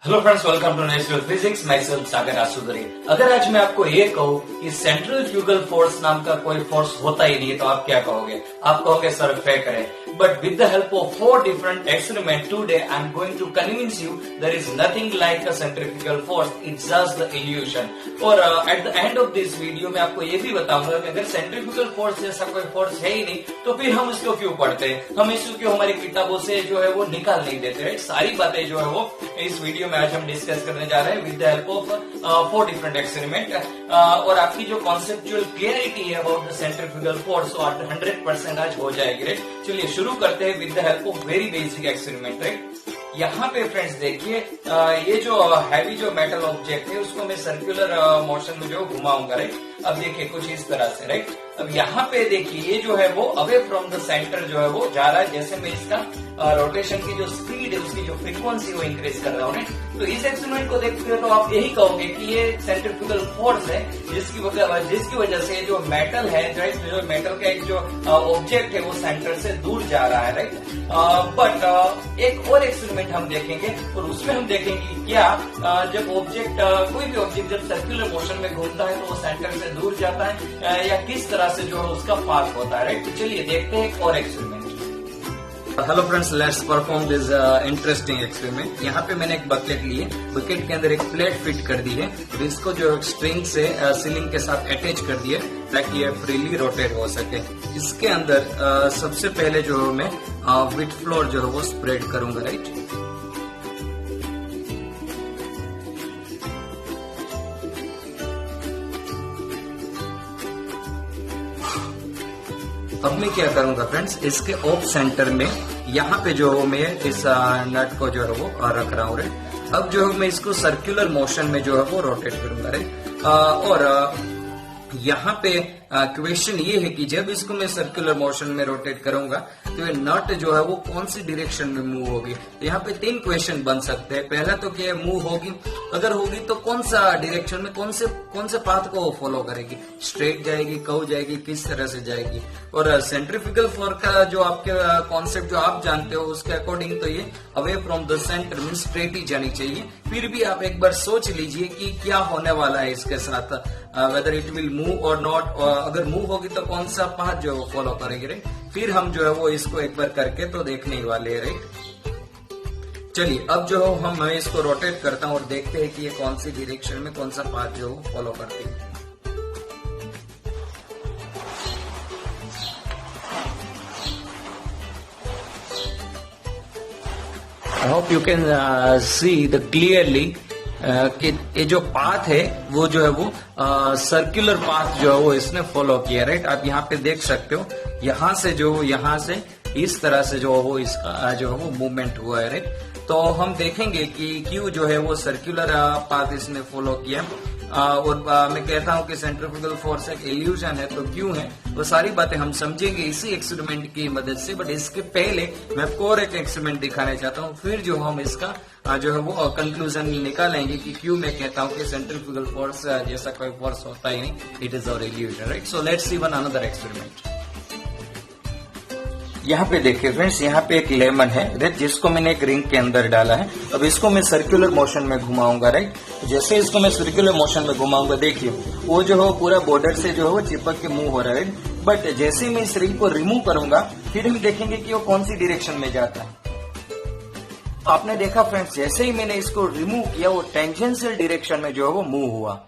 Hello friends, welcome to natural physics. Myself Sagar Asudari. अगर आज मैं आपको ये कहूँ कि सेंट्रीफ्यूगल फोर्स नाम का कोई फोर्स होता ही नहीं है तो आप क्या कहोगे? आप कहोगे सर फेक है। But with the help of 4 different experiments today, I'm going to convince you there is nothing like a centrifugal force. It's just the illusion. और at the end of this video मैं आपको ये भी बताऊंगा कि अगर centrifugal force जैसा कोई फोर्स है ही नहीं तो फिर हम इसको क्यों पढ़ते हैं, हम इसको क्यों हमारी किताबों से जो है वो निकाल नहीं देते। राइट, सारी बातें जो है वो इस वीडियो में आज हम डिस्कस करने जा रहे हैं with the help of 4 different experiment. और आपकी जो कॉन्सेप्चुअल क्लियरिटी है अबाउट द सेंट्रीफ्यूगल फोर्स 100% आज हो जाएगी। राइट, चलिए शुरू करते हैं with the help of very basic experiment. Right, यहाँ पे फ्रेंड्स देखिए, ये जो हैवी जो मेटल ऑब्जेक्ट है उसको मैं सर्कुलर मोशन में जो घुमाऊंगा। राइट, अब देखिए कुछ इस तरह से। राइट, अब यहाँ पे देखिए ये जो है वो अवे फ्रॉम द सेंटर जो है वो जा रहा है। जैसे मैं इसका रोटेशन की जो स्पीड है उसकी जो फ्रीक्वेंसी वो इंक्रीज कर रहा हूँ। तो इस एक्सपेरिमेंट को देखते हो तो आप यही कहोगे कि ये सेंट्रीफ्यूगल फोर्स है जिसकी वजह से जो मेटल है, जो मेटल का एक जो ऑब्जेक्ट है वो सेंटर से दूर जा रहा है। राइट, बट एक और एक्सपेरिमेंट हम देखेंगे और उसमें हम देखेंगे कि क्या जब ऑब्जेक्ट कोई भी ऑब्जेक्ट जब सर्कुलर मोशन में घूमता है तो वो सेंटर से दूर जाता है या किस तरह से जो है उसका पाथ होता है। राइट, तो चलिए देखते हैं एक और experiment. Hello friends, let's perform this interesting experiment. यहाँ पे मैंने एक बकेट ली है, बकेट के अंदर एक प्लेट फिट कर दी है और इसको जो स्ट्रिंग से सीलिंग के साथ अटैच कर दिया ताकि ये फ्रीली रोटेट हो सके। इसके अंदर सबसे पहले जो मैं विट फ्लोर जो है वो स्प्रेड करूंगा। राइट, अब मैं क्या करूंगा फ्रेंड्स, इसके ऑफ सेंटर में यहाँ पे जो मैं इस नट को जो है वो रख रहा हूँ। अब जो है मैं इसको सर्कुलर मोशन में जो है वो रोटेट करूंगा। और यहाँ पे क्वेश्चन ये है कि जब इसको मैं सर्कुलर मोशन में रोटेट करूंगा तो ये नट जो है वो कौन सी डायरेक्शन में मूव होगी। तो यहाँ पे 3 क्वेश्चन बन सकते हैं। पहला तो क्या मूव होगी, अगर होगी तो कौन सा डायरेक्शन में, कौन से पाथ को फॉलो करेगी, स्ट्रेट जाएगी, कर्व जाएगी, किस तरह से जाएगी। और सेंट्रीफ्यूगल फोर्स का जो आपके कॉन्सेप्ट जो आप जानते हो उसके अकॉर्डिंग तो ये away from the centre mean straight ही जानी चाहिए। फिर भी आप एक बार सोच लीजिए कि क्या होने वाला है इसके साथ, वेदर इट विल मूव और नॉट। अगर मूव होगी तो कौन सा पाथ जो है फॉलो करेगी। राइट, फिर हम जो है वो इसको एक बार करके तो देखने ही वाले हैं। राइट, चलिए अब जो है मैं इसको रोटेट करता हूँ और देखते हैं कि ये कौन सी डायरेक्शन में कौन सा पाथ जो फॉलो करती है। I hope you can see the clearly कि ये जो पाथ है वो जो है वो सर्कुलर पाथ जो है वो इसने फॉलो किया। राइट, आप यहाँ पे देख सकते हो, यहाँ से इस तरह से जो वो इसका जो है वो मूवमेंट हुआ है। राइट, तो हम देखेंगे कि क्यों जो है वो सर्कुलर पाथ इसने फॉलो किया। और मैं कहता हूं कि सेंट्रीफ्यूगल फोर्स एक इल्यूजन है, तो क्यों है वो सारी बातें हम समझेंगे इसी एक्सपेरिमेंट की मदद से। बट इसके पहले मैं आपको और एक एक्सपेरिमेंट दिखाना चाहता हूं, फिर जो हम इसका जो है वो कंक्लूजन निकालेंगे कि क्यों मैं कहता हूं कि सेंट्रीफ्यूगल फोर्स जैसा कोई फोर्स होता ही नहीं, it is our illusion. Right, so let's see one another experiment. यहाँ पे देखिए फ्रेंड्स, यहाँ पे एक लेमन है जिसको मैंने एक रिंग के अंदर डाला है। अब इसको मैं सर्कुलर मोशन में घुमाऊंगा। राइट, जैसे इसको मैं सर्कुलर मोशन में घुमाऊंगा देखिए वो जो है पूरा बॉर्डर से जो है वो चिपक के मूव हो रहा है। बट जैसे मैं इस रिंग को रिमूव करूंगा फिर हम देखेंगे कि वो कौन सी डायरेक्शन में जाता है। आपने देखा फ्रेंड्स, जैसे ही मैंने इसको रिमूव किया वो टेंजेंशियल डायरेक्शन में जो है वो मूव हुआ।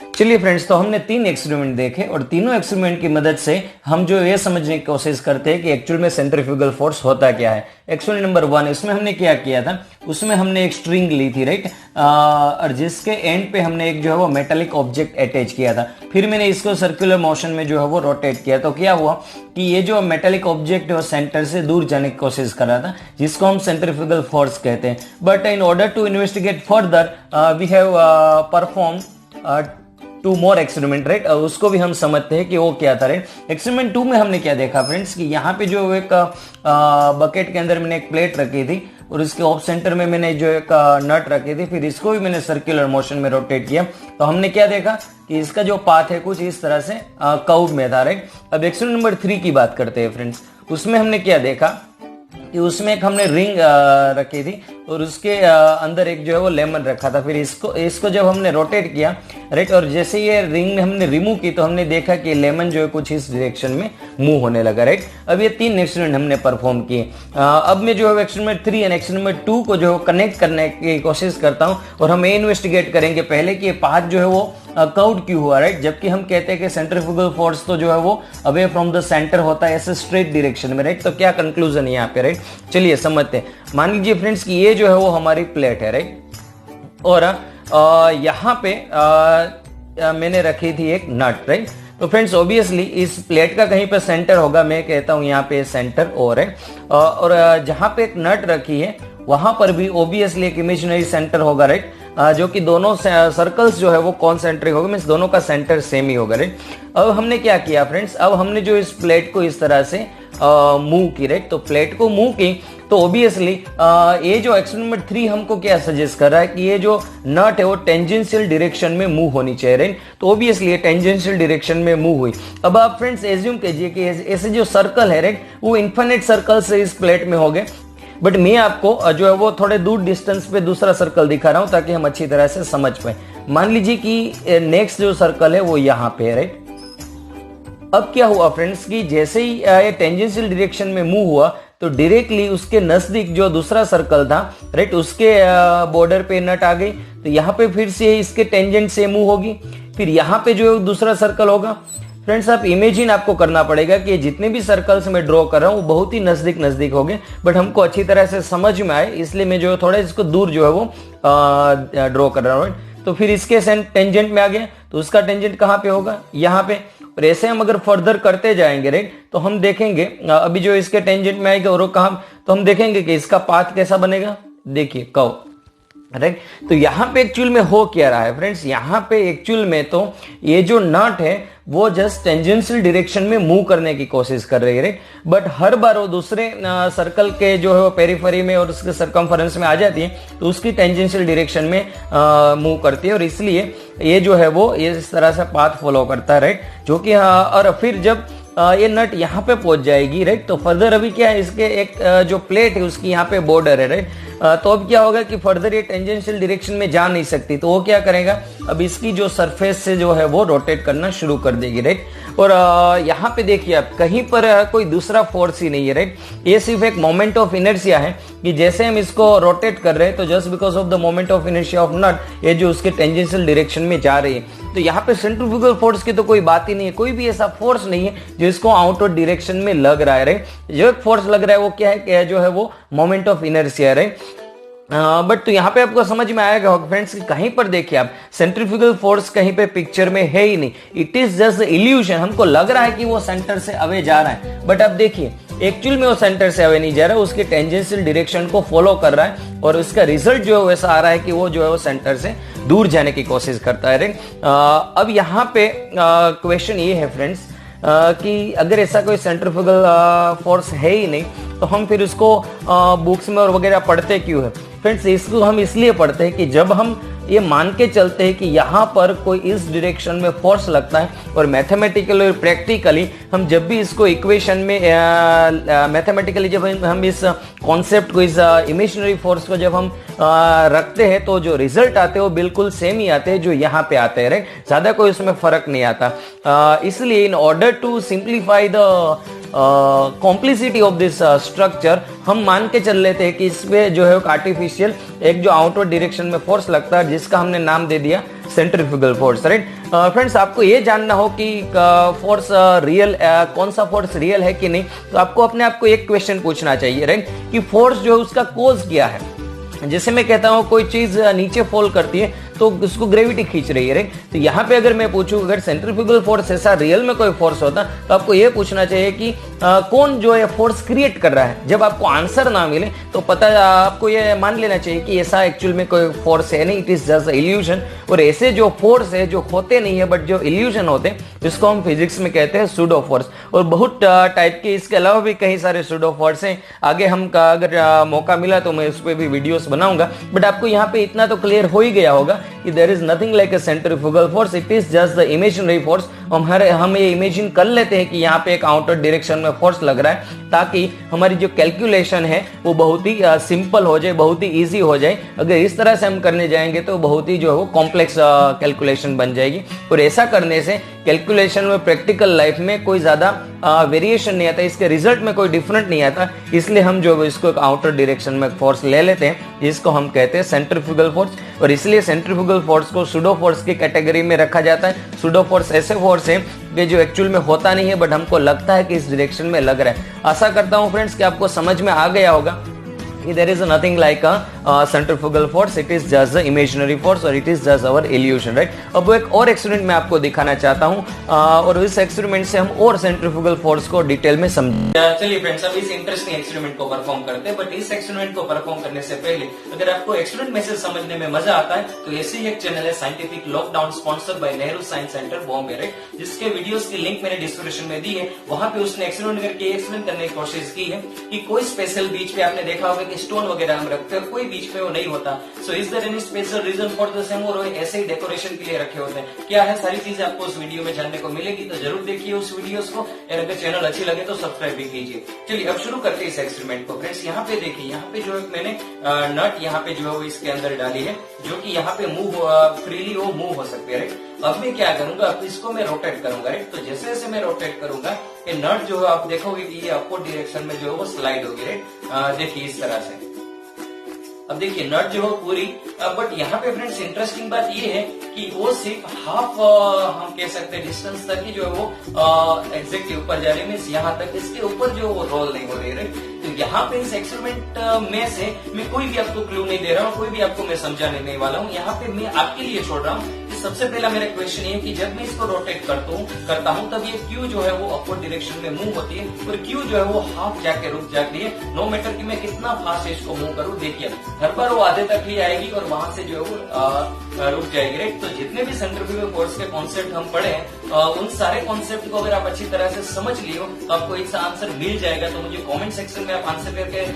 चलिए फ्रेंड्स, तो हमने 3 एक्सपेरिमेंट देखे और तीनों एक्सपेरिमेंट की मदद से हम जो ये समझने की कोशिश करते हैं कि एक्चुअल में सेंट्रीफ्यूगल फोर्स होता क्या है। एक्सपेरिमेंट नंबर 1 इसमें हमने क्या किया था, उसमें हमने एक स्ट्रिंग ली थी। राइट, और जिसके एंड पे हमने एक जो है वो मेटालिक ऑब्जेक्ट अटैच किया था। फिर मैंने इसको सर्कुलर मोशन में जो है वो रोटेट किया, तो क्या हुआ कि ये जो मेटालिक ऑब्जेक्ट है वो सेंटर से दूर जाने की कोशिश कर रहा था, जिसको हम सेंट्रीफ्यूगल फोर्स कहते हैं। But in order to investigate further we have perform 2 more experiment. Right, उसको भी हम समझते हैं कि वो क्या था। राइट, एक्सपेरिमेंट 2 में हमने क्या देखा फ्रेंड्स कि यहाँ पे जो एक बकेट के अंदर मैंने एक प्लेट रखी थी और इसके ऑफ सेंटर में मैंने जो एक नट रखी थी, फिर इसको भी मैंने सर्कुलर मोशन में रोटेट किया। तो हमने क्या देखा कि इसका जो पाथ है कुछ इस तरह से कर्व में था। राइट, अब एक्सपेरिमेंट नंबर 3 की बात करते हैं फ्रेंड्स। उसमें हमने क्या देखा कि उसमें एक हमने रिंग रखी थी और उसके अंदर एक जो है वो लेमन रखा था। फिर इसको जब हमने रोटेट किया, राइट, और जैसे ये रिंग हमने रिमूव की तो हमने देखा कि लेमन जो है कुछ इस डायरेक्शन में मूव होने लगा, राइट। अब ये 3 एक्सपेरिमेंट हमने परफॉर्म किए। अब मैं जो है एक्सपेरिमेंट 3 एंड एक्सपेरिमेंट 2 को जो है कनेक्ट करने की कोशिश करता हूँ और हम ये इन्वेस्टिगेट करेंगे पहले कि ये पाथ जो है वो कर्व्ड क्यों हुआ, राइट। जबकि हम कहते हैं कि सेंट्रीफ्यूगल फोर्स तो जो है वो अवे फ्रॉम द सेंटर होता है ऐसे स्ट्रेट डायरेक्शन में, राइट। तो क्या कंक्लूजन है यहाँ पे, राइट, चलिए समझते हैं। मान लीजिए फ्रेंड्स कि ये जो है वो हमारी प्लेट है, राइट, और यहाँ पे मैंने रखी थी एक नट, राइट। तो फ्रेंड्स ऑब्वियसली इस प्लेट का कहीं पे सेंटर होगा, मैं कहता हूं यहाँ पे सेंटर और है, और जहां पे एक नट रखी है वहां पर भी ऑब्वियसली एक इमेजिनरी सेंटर होगा, राइट, जो कि दोनों सर्कल्स जो है वो कॉन्सेंट्रिक होगा, मींस दोनों का सेंटर सेम ही होगा, राइट। अब हमने क्या किया फ्रेंड्स, अब हमने जो इस प्लेट को इस तरह से मूव की, राइट। तो प्लेट को मूव की तो ऑब्वियसली ये जो एक्सपेरिमेंट 3 हमको क्या सजेस्ट कर रहा है कि ये जो नट है वो टेंजेंशियल डायरेक्शन में मूव होनी चाहिए, राइट। तो ऑब्वियसली ये टेंजेंशियल डायरेक्शन में मूव हुई। अब आप फ्रेंड्स एज्यूम कीजिए कि ऐसे जो सर्कल है, राइट, वो इन्फिनिट सर्कल से इस प्लेट में हो गए, बट मैं आपको जो है वो थोड़े दूर डिस्टेंस पे दूसरा सर्कल दिखा रहा हूं ताकि हम अच्छी तरह से समझ पाए। मान लीजिए कि नेक्स्ट जो सर्कल है वो यहाँ पे है, राइट। अब क्या हुआ फ्रेंड्स कि जैसे ही ये टेंजेंशियल डायरेक्शन में मूव हुआ तो डायरेक्टली उसके नजदीक जो दूसरा सर्कल था, राइट, उसके बॉर्डर पे नट आ गई, तो यहाँ पे फिर से इसके टेंजेंट से मूव होगी। फिर यहाँ पे जो है दूसरा सर्कल होगा। फ्रेंड्स आप इमेजिन आपको करना पड़ेगा कि जितने भी सर्कल्स मैं ड्रॉ कर रहा हूँ वो बहुत ही नजदीक हो गए, बट हमको अच्छी तरह से समझ में आए इसलिए मैं जो है थोड़ा इसको दूर जो है वो ड्रॉ कर रहा हूँ, राइट। तो फिर इसके टेंजेंट में आ गया, तो उसका टेंजेंट कहाँ पे होगा, यहाँ पे। और ऐसे हम अगर फर्दर करते जाएंगे, राइट, तो हम देखेंगे अभी जो इसके टेंजेंट में आएगा और कहाँ, तो हम देखेंगे कि इसका पाथ कैसा बनेगा, देखिए कर्व, राइट। तो यहाँ पे एक्चुअल में हो क्या रहा है फ्रेंड्स, यहाँ पे एक्चुअल में तो ये जो नट है वो जस्ट टेंजेंशियल डायरेक्शन में मूव करने की कोशिश कर रही है, राइट, बट हर बार वो दूसरे सर्कल के जो है वो पेरिफेरी में और उसके सर्कमफरेंस में आ जाती है तो उसकी टेंजेंशियल डायरेक्शन में मूव करती है, और इसलिए ये जो है वो ये इस तरह से पाथ फॉलो करता है, राइट, जो कि और फिर जब ये नट यहाँ पे पहुंच जाएगी, राइट, तो फर्दर अभी क्या है, इसके एक जो प्लेट है उसकी यहाँ पे बॉर्डर है, राइट। तो अब क्या होगा कि फर्दर ये टेंजेंशियल डायरेक्शन में जा नहीं सकती, तो वो क्या करेगा, अब इसकी जो सरफेस से जो है वो रोटेट करना शुरू कर देगी, राइट। और यहाँ पे देखिए आप कहीं पर कोई दूसरा फोर्स ही नहीं है, राइट। ये सिर्फ एक मोमेंट ऑफ इनर्शिया है कि जैसे हम इसको रोटेट कर रहे हैं तो just because of the moment of inertia of nut ये जो उसके टेंजेंशियल डायरेक्शन में जा रही है। तो यहाँ पे सेंट्रीफ्यूगल फोर्स की तो कोई बात ही नहीं है, कोई भी ऐसा फोर्स नहीं है जो इसको आउटवर्ड डायरेक्शन में लग रहा है, राइट। जो एक फोर्स लग रहा है वो क्या है, क्या जो है वो मोमेंट ऑफ इनर्शिया है, राइट। बट तो यहाँ पे आपको समझ में आएगा फ्रेंड्स कि कहीं पर देखिए आप सेंट्रीफ्यूगल फोर्स कहीं पे पिक्चर में है ही नहीं, इट इज जस्ट इल्यूशन। हमको लग रहा है कि वो सेंटर से अवे जा रहा है, बट अब देखिए एक्चुअल में वो सेंटर से अवे नहीं जा रहा है, उसके टेंजेंशियल डायरेक्शन को फॉलो कर रहा है और उसका रिजल्ट जो है वैसा आ रहा है कि वो जो है वो सेंटर से दूर जाने की कोशिश करता है, राइट। अब यहाँ पे क्वेश्चन ये है फ्रेंड्स कि अगर ऐसा कोई सेंट्रीफ्यूगल फोर्स है ही नहीं तो हम फिर उसको बुक्स में और वगैरह पढ़ते क्यों है फ्रेंड्स। इसको हम इसलिए पढ़ते हैं कि जब हम ये मान के चलते हैं कि यहाँ पर कोई इस डायरेक्शन में फोर्स लगता है और मैथमेटिकली और प्रैक्टिकली हम जब भी इसको इक्वेशन में मैथमेटिकली जब हम इस कॉन्सेप्ट को, इस इमेजिनरी फोर्स को जब हम रखते हैं तो जो रिजल्ट आते हैं वो बिल्कुल सेम ही आते हैं जो यहाँ पे आते हैं, राइट। ज्यादा कोई उसमें फर्क नहीं आता। इसलिए in order to simplify the complicity of this structure हम मान के चल लेते हैं कि इसमें जो है आर्टिफिशियल एक जो आउटवर्ड डायरेक्शन में फोर्स लगता है जिसका हमने नाम दे दिया सेंट्रीफ्यूगल फोर्स, राइट। फ्रेंड्स आपको ये जानना हो कि फोर्स रियल, कौन सा फोर्स रियल है कि नहीं, तो आपको अपने आप को एक क्वेश्चन पूछना चाहिए, राइट, कि फोर्स जो है उसका कोज क्या है। जैसे मैं कहता हूँ कोई चीज नीचे फॉल करती है तो उसको ग्रेविटी खींच रही है, राइट। तो यहाँ पे अगर मैं पूछूं अगर सेंट्रीफ्यूगल फोर्स ऐसा रियल में कोई फोर्स होता तो आपको ये पूछना चाहिए कि कौन जो है फोर्स क्रिएट कर रहा है। जब आपको आंसर ना मिले तो पता आपको ये मान लेना चाहिए कि ऐसा एक्चुअल में कोई फोर्स है नहीं, इट इज जस्ट इल्यूशन। और ऐसे जो फोर्स है जो होते नहीं है बट जो इल्यूशन होते हैं इसको हम फिजिक्स में कहते हैं सूडो फोर्स। और बहुत टाइप के इसके अलावा भी कई सारे सूडो फोर्स हैं, आगे हम अगर मौका मिला तो मैं उस पर भी वीडियोस बनाऊंगा। बट आपको यहाँ पे इतना तो क्लियर हो ही गया होगा कि there is nothing like a centrifugal force, it is just the imaginary force. हम ये इमेजिन कर लेते हैं कि यहाँ पे एक आउटर डायरेक्शन में फोर्स लग रहा है, ताकि हमारी जो कैलकुलेशन है वो बहुत ही सिंपल हो जाए, बहुत ही ईजी हो जाए। अगर इस तरह से हम करने जाएंगे तो बहुत ही जो है वो कॉम्प्लेक्स कैलकुलेशन बन जाएगी, और ऐसा करने से कैलकुलेशन में प्रैक्टिकल लाइफ में कोई ज्यादा वेरिएशन नहीं आता, इसके रिजल्ट में कोई डिफरेंट नहीं आता। इसलिए हम जो इसको एक आउटर डायरेक्शन में फोर्स ले लेते हैं, जिसको हम कहते हैं सेंट्रीफ्यूगल फोर्स। और इसलिए सेंट्रीफ्यूगल फोर्स को सूडो फोर्स की कैटेगरी में रखा जाता है। सूडो फोर्स ऐसे फोर्स है कि जो एक्चुअल में होता नहीं है, बट हमको लगता है कि इस डायरेक्शन में लग रहा है। आशा करता हूं फ्रेंड्स कि आपको समझ में आ गया होगा कि there is nothing like a centrifugal force, it is just the imaginary force or it is just our illusion, right? अब एक और एक्सपेरिमेंट मैं आपको दिखाना चाहता हूँ, और इस एक्सपेरिमेंट से हम और सेंट्रीफ्यूगल फोर्स को डिटेल में समझें। चलिए फ्रेंड्स, अब इस इंटरेस्टिंग एक्सपेरिमेंट को परफॉर्म करते हैं। बट इस एक्सपेरिमेंट को परफॉर्म करने से पहले अगर आपको एक्सपेरिमेंट मैसेज समझने में मजा आता है तो ऐसे ही एक चैनल है scientific lockdown, sponsored by Nehru science centre Bombay, right, जिसके वीडियोस की लिंक मैंने डिस्क्रिप्शन में दी है। वहां पे उसने एक्सपेरिमेंट करके एक्सप्लेन करने की कोशिश की है कि कोई स्पेशल बीच पे आपने देखा होगा कि स्टोन वगैरह हम रखते हैं, कोई बीच पे वो नहीं होता। So is there any special reason for the same, और ऐसे ही डेकोरेशन के लिए रखे होते हैं? क्या है, सारी चीजें आपको उस वीडियो में जानने को मिलेगी, तो जरूर देखिए उस वीडियोस को। और अगर चैनल अच्छी लगे तो सब्सक्राइब भी कीजिए। चलिए अब शुरू करते हैं इस एक्सपेरिमेंट को। फ्रेंड्स यहाँ पे देखिए, यहाँ पे जो मैंने नट यहाँ पे जो है वो इसके अंदर डाली है, जो कि यहाँ पे मूव फ्रीली वो मूव हो सकते हैं, राइट। अब मैं क्या करूंगा, अब इसको मैं रोटेट करूंगा, राइट। तो जैसे जैसे मैं रोटेट करूंगा ये नट जो है आप देखोगे कि ये अपवर्ड डायरेक्शन में जो है वो स्लाइड होगी, राइट। देखिए इस तरह से। अब देखिए नट जो है पूरी, बट यहाँ पे फ्रेंड्स इंटरेस्टिंग बात ये है कि वो सिर्फ हाफ हम कह सकते हैं डिस्टेंस तक ही जो है वो एग्जैक्टली ऊपर जा रही है, मीन्स यहाँ तक, इसके ऊपर जो वो रोल नहीं हो रही है, राइट। तो यहाँ पे इस एक्सपेरिमेंट में से मैं कोई भी आपको क्लू नहीं दे रहा हूँ, कोई भी आपको मैं समझाने नहीं वाला हूँ। यहाँ पे मैं आपके लिए छोड़ रहा हूँ कि सबसे पहला मेरा क्वेश्चन ये है कि जब मैं इसको रोटेट करता हूँ तब ये क्यू जो है वो अपवर्ड डायरेक्शन में मूव होती है, और क्यू जो है वो हाफ जाके रुक जाती है। नो मैटर कि मैं कितना फास्ट इसको मूव करूँ, देखिए हर बार वो आधे तक ही आएगी और वहां से जो है वो रुक जाएगी, राइट। तो जितने भी सेंट्रीफ्यूगल फोर्स के कॉन्सेप्ट हम पढ़े हैं, उन सारे कॉन्सेप्ट को अगर आप अच्छी तरह से समझ लियो तो आपको इसका आंसर मिल जाएगा। तो मुझे कमेंट सेक्शन में आप आंसर करके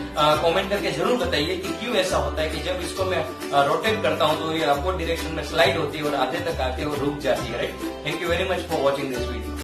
कमेंट करके जरूर बताइए कि क्यों ऐसा होता है कि जब इसको मैं रोटेट करता हूं तो ये अपवर्ड डायरेक्शन में स्लाइड होती है और आधे तक आके वो रुक जाती है, right. Thank you very much for watching this video.